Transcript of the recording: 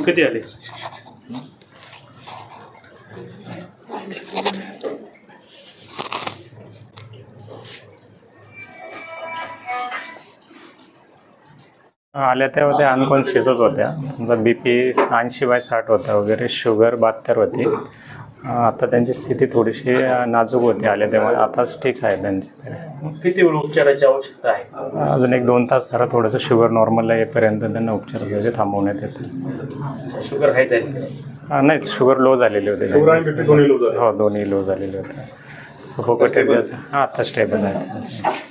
कधी आले? आल्या तेव्हा त्या अनकॉन्शियसच होत्या. त्यांचा BP 80/60 होता वगैरे, शुगर 72 होती. आता त्यांची स्थिती थोडीशी नाजूक होती आल्या तेव्हा. आताच ठीक आहे त्यांची. किती वेळ उपचाराची आवश्यकता आहे? अजून 1-2 तास जरा थोडंसं शुगर नॉर्मलला येईपर्यंत त्यांना उपचार वगैरे थांबवण्यात येते. शुगर हाय झाली? नाही, शुगर लो झालेली होती. दोन्ही लो झाले? हो, दोन्ही लो झालेले होते. सफोकेटेड. आता स्टेबल आहे.